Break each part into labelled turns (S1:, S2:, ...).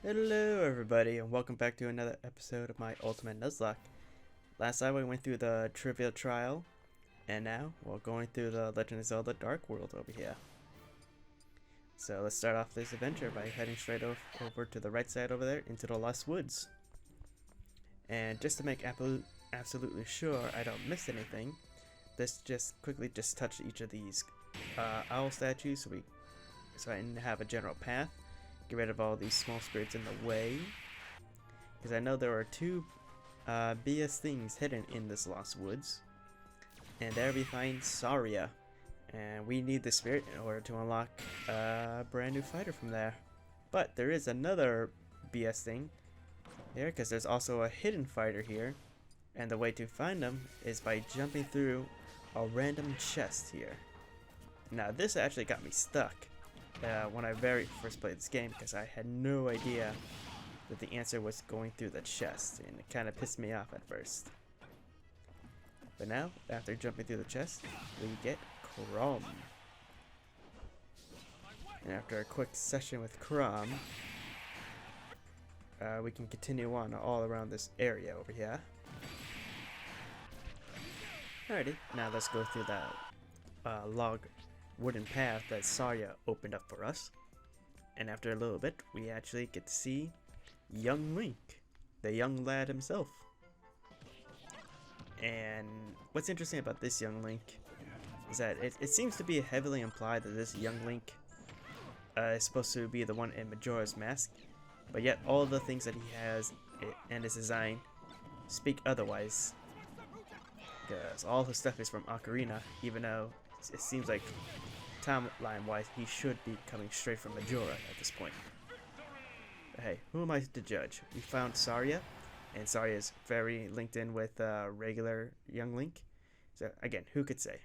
S1: Hello everybody and welcome back to another episode of my Ultimate Nuzlocke. Last time we went through the Trivial Trial, and now we're going through the Legend of Zelda Dark World over here. So let's start off this adventure by heading straight over to the right side over there into the Lost Woods. And just to make absolutely sure I don't miss anything, let's just quickly touch each of these owl statues so I can have a general path. Get rid of all these small spirits in the way, because I know there are two BS things hidden in this Lost Woods, and there we find Saria, and we need the spirit in order to unlock a brand new fighter from there. But there is another BS thing here, because there's also a hidden fighter here, and the way to find them is by jumping through a random chest here. Now this actually got me stuck when I very first played this game, because I had no idea that the answer was going through the chest, and it kind of pissed me off at first. But now, after jumping through the chest, we get Chrom. And after a quick session with Chrom, we can continue on all around this area over here. Alrighty, now let's go through that log wooden path that Saria opened up for us, and after a little bit we actually get to see young Link, the young lad himself. And what's interesting about this young Link is that it seems to be heavily implied that this young Link is supposed to be the one in Majora's Mask, but yet all the things that he has and his design speak otherwise, because all his stuff is from Ocarina, even though it seems like timeline-wise he should be coming straight from Majora at this point. But hey, who am I to judge? We found Saria, and Saria is very linked in with regular young Link. So again, who could say?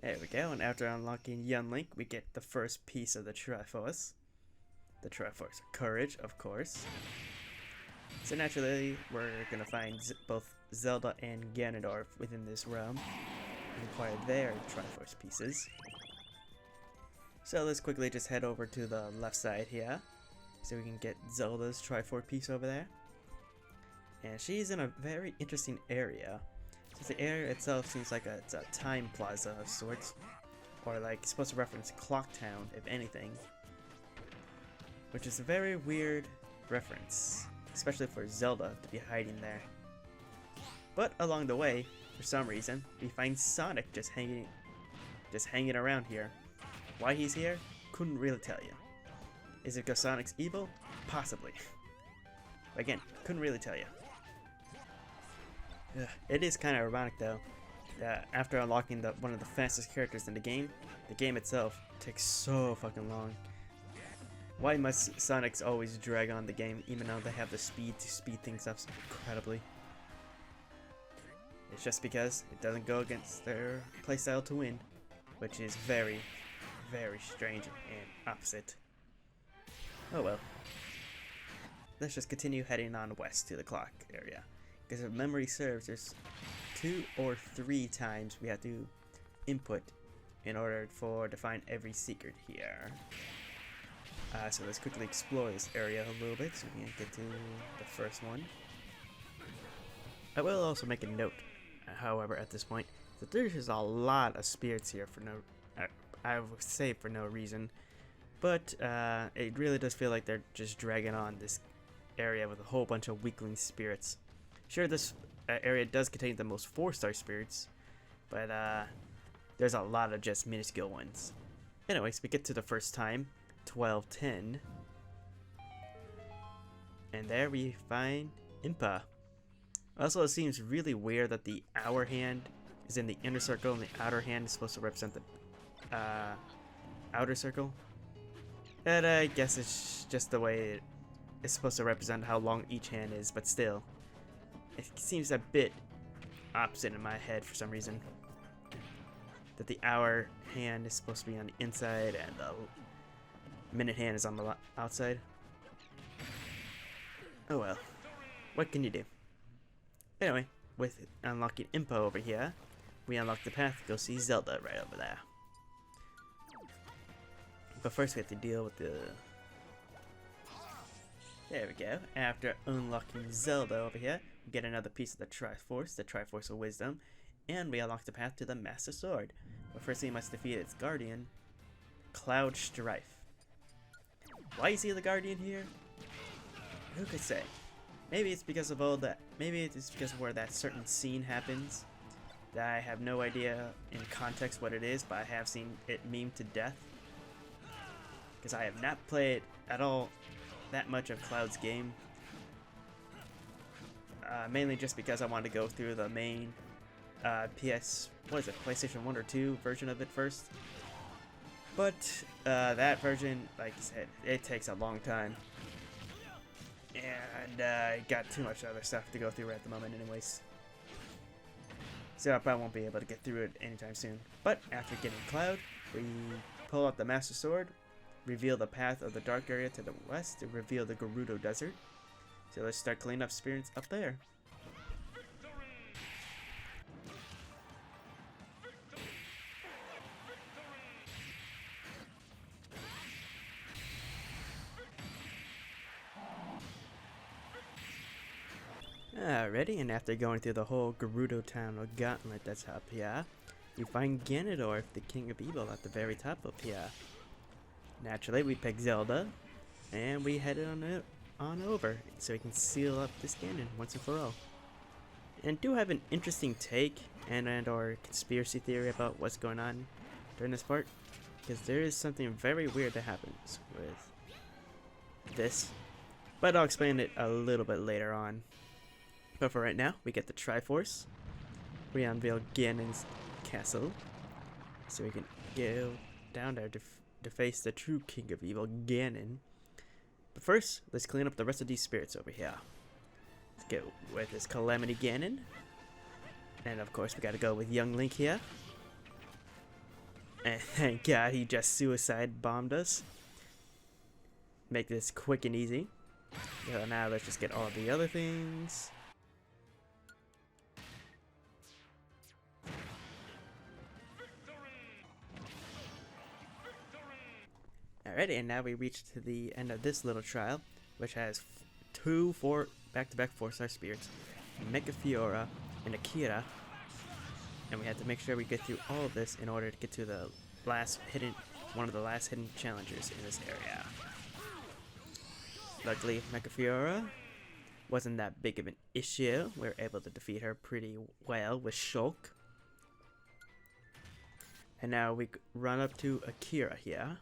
S1: There we go, and after unlocking young Link, we get the first piece of the Triforce. The Triforce of Courage, of course. So naturally, we're gonna find both Zelda and Ganondorf within this realm and acquire their Triforce pieces. So let's quickly just head over to the left side here, so we can get Zelda's Triforce piece over there. And she's in a very interesting area, since the area itself seems like it's a time plaza of sorts, or like it's supposed to reference Clock Town, if anything, which is a very weird reference, especially for Zelda to be hiding there. But along the way, for some reason, we find Sonic just hanging around here. Why he's here? Couldn't really tell you. Is it because Sonic's evil? Possibly. Again, couldn't really tell you. It is kind of ironic though, that after unlocking one of the fastest characters in the game itself takes so fucking long. Why must Sonics always drag on the game, even though they have the speed to speed things up incredibly? It's just because it doesn't go against their playstyle to win, which is very, very strange and opposite. Oh well. Let's just continue heading on west to the clock area, because if memory serves, there's 2 or 3 times we have to input in order to find every secret here. So let's quickly explore this area a little bit so we can get to the first one. I will also make a note, however, at this point, that there's just a lot of spirits here for no, I would say for no reason, but it really does feel like they're just dragging on this area with a whole bunch of weakling spirits. Sure, this area does contain the most 4-star spirits, but there's a lot of just minuscule ones. Anyways, we get to the first time. 1210, and there we find Impa. Also, it seems really weird that the hour hand is in the inner circle and the outer hand is supposed to represent the outer circle. And I guess it's just the way it's supposed to represent how long each hand is, but still, it seems a bit opposite in my head for some reason. That the hour hand is supposed to be on the inside and the minute hand is on the outside. Oh well, what can you do? Anyway, with unlocking Impa over here, we unlock the path to go see Zelda right over there. But first we have to deal with the There we go. After unlocking Zelda over here, we get another piece of the Triforce of Wisdom, and we unlock the path to the Master Sword. But first we must defeat its guardian, Cloud Strife. Why is he the guardian here? Who could say? Maybe it's because of all that. Maybe it's because of where that certain scene happens. That I have no idea in context what it is, but I have seen it memed to death. Because I have not played at all that much of Cloud's game. Mainly just because I wanted to go through the main PlayStation 1 or 2 version of it first. But that version, like I said, it takes a long time. And I got too much other stuff to go through at the moment anyways. So I probably won't be able to get through it anytime soon. But after getting Cloud, we pull out the Master Sword, reveal the path of the dark area to the west, and reveal the Gerudo Desert. So let's start cleaning up spirits up there. Alrighty, and after going through the whole Gerudo Town or Gauntlet that's up here, you find Ganondorf, the King of Evil, at the very top up here. Naturally, we pick Zelda, and we head on over, so we can seal up this Ganon once and for all. And do have an interesting take and or conspiracy theory about what's going on during this part, because there is something very weird that happens with this, but I'll explain it a little bit later on. But for right now, we get the Triforce. We unveil Ganon's castle, so we can go down there to face the true King of Evil, Ganon. But first, let's clean up the rest of these spirits over here. Let's go with this Calamity Ganon. And of course, we gotta go with Young Link here. And thank God he just suicide bombed us. Make this quick and easy. So now let's just get all the other things. Alrighty, and now we reach to the end of this little trial, which has two back-to-back 4-star spirits, Mecha Fiora and Akira, and we have to make sure we get through all of this in order to get to the one of the last hidden challengers in this area. Luckily, Mecha Fiora wasn't that big of an issue. We were able to defeat her pretty well with Shulk. And now we run up to Akira here.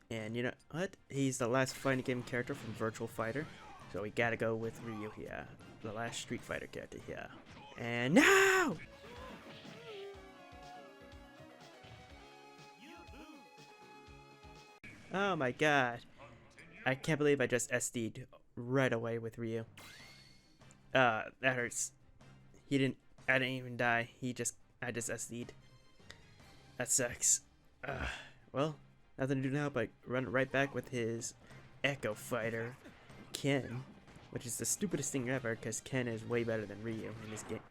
S1: And you know what? He's the last fighting game character from Virtual Fighter. So we gotta go with Ryu here. The last Street Fighter character here. And no! Oh my god. I can't believe I just SD'd right away with Ryu. That hurts. I didn't even die. I just SD'd. That sucks. Well, nothing to do now but run right back with his Echo Fighter, Ken, which is the stupidest thing ever because Ken is way better than Ryu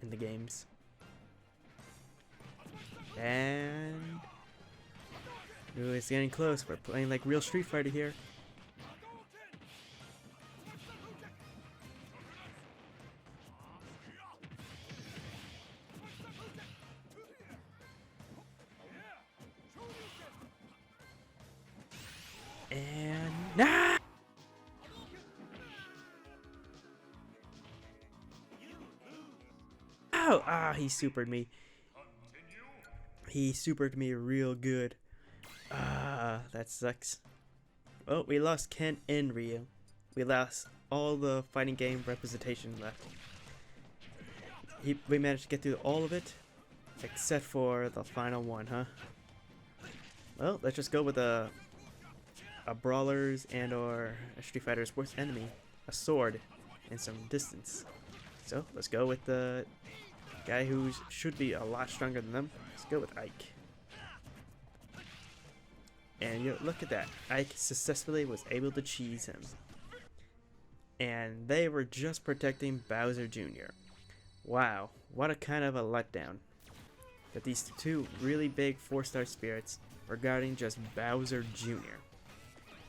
S1: in the games. And ooh, it's getting close. We're playing like real Street Fighter here. And nah! Oh, he supered me. He supered me real good. That sucks. Well, we lost Ken and Ryu. We lost all the fighting game representation left. We managed to get through all of it, except for the final one, huh? Well, let's just go with a brawler's and or a Street Fighter's worst enemy, a sword, and some distance. So let's go with the guy who should be a lot stronger than them. Let's go with Ike. And you know, look at that. Ike successfully was able to cheese him. And they were just protecting Bowser Jr. Wow, what a kind of a letdown. That these two really big 4-star spirits were guarding just Bowser Jr.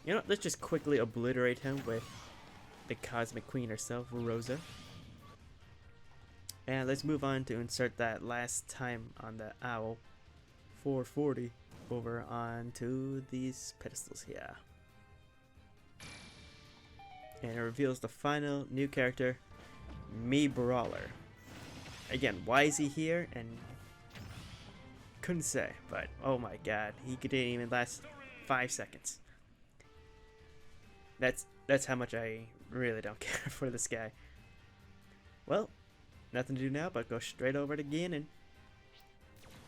S1: You know, let's just quickly obliterate him with the Cosmic Queen herself, Rosa. And let's move on to insert that last time on the owl, 440, over onto these pedestals here. And it reveals the final new character, Me Brawler. Again, why is he here? And couldn't say, but oh my god, he didn't even last 5 seconds. That's how much I really don't care for this guy. Well, nothing to do now but go straight over to Ganon.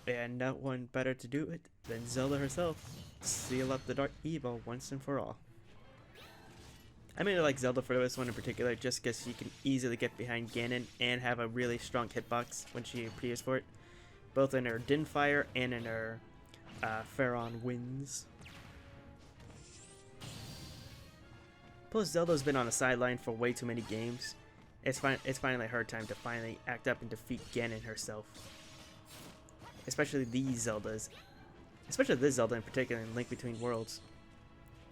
S1: And not one better to do it than Zelda herself. Seal up the Dark Evil once and for all. I mean, I like Zelda for this one in particular, just because she can easily get behind Ganon and have a really strong hitbox when she appears for it, both in her Din Fire and in her Pharaon Winds. Plus, Zelda's been on the sideline for way too many games. It's finally her time to finally act up and defeat Ganon herself. Especially these Zeldas. Especially this Zelda in particular in Link Between Worlds.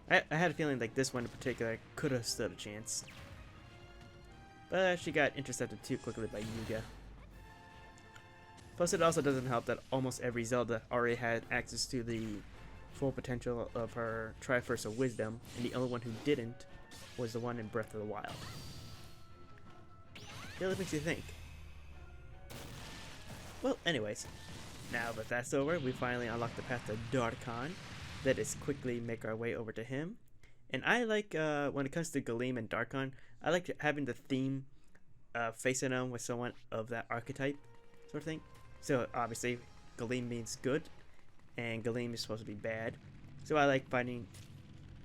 S1: I had a feeling like this one in particular could have stood a chance. But she got intercepted too quickly by Yuga. Plus, it also doesn't help that almost every Zelda already had access to the full potential of her Triforce of Wisdom, and the only one who didn't was the one in Breath of the Wild. It really makes you think. Well, anyways, now that that's over, we finally unlock the path to Darkon. Let us quickly make our way over to him. And I like, when it comes to Galeem and Darkon, I like having the theme facing them with someone of that archetype sort of thing. So obviously, Galeem means good, and Galeem is supposed to be bad. So I like fighting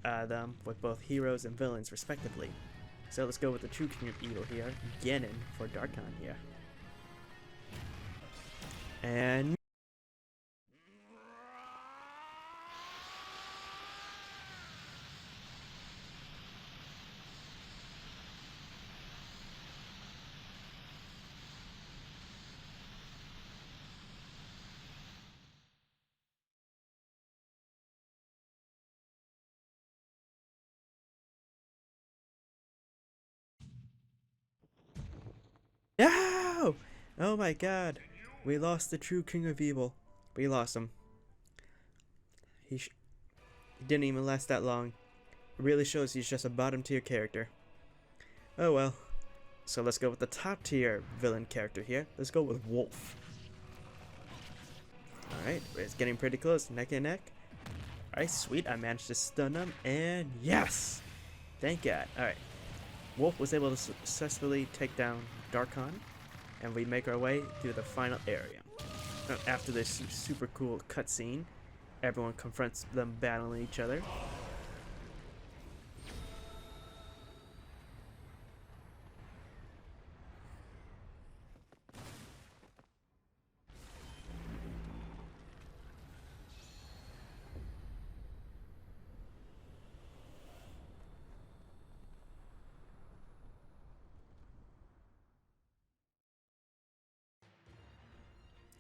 S1: them with both heroes and villains respectively. So let's go with the true king of evil here, Ganon, for Darkon here. And no! Oh my god. We lost the true king of evil. We lost him. He didn't even last that long. It really shows he's just a bottom tier character. Oh well. So let's go with the top tier villain character here. Let's go with Wolf. Alright, it's getting pretty close. Neck and neck. Alright, sweet. I managed to stun him. And yes! Thank God. Alright. Wolf was able to successfully take down Darkon. And we make our way through the final area. After this super cool cutscene, everyone confronts them battling each other.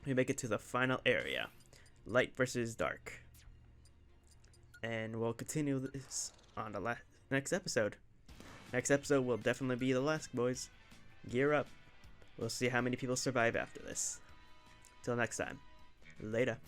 S1: We make it to the final area, light versus dark, and we'll continue this on the next episode. Next episode will definitely be the last, boys. Gear up. We'll see how many people survive after this. Till next time, later.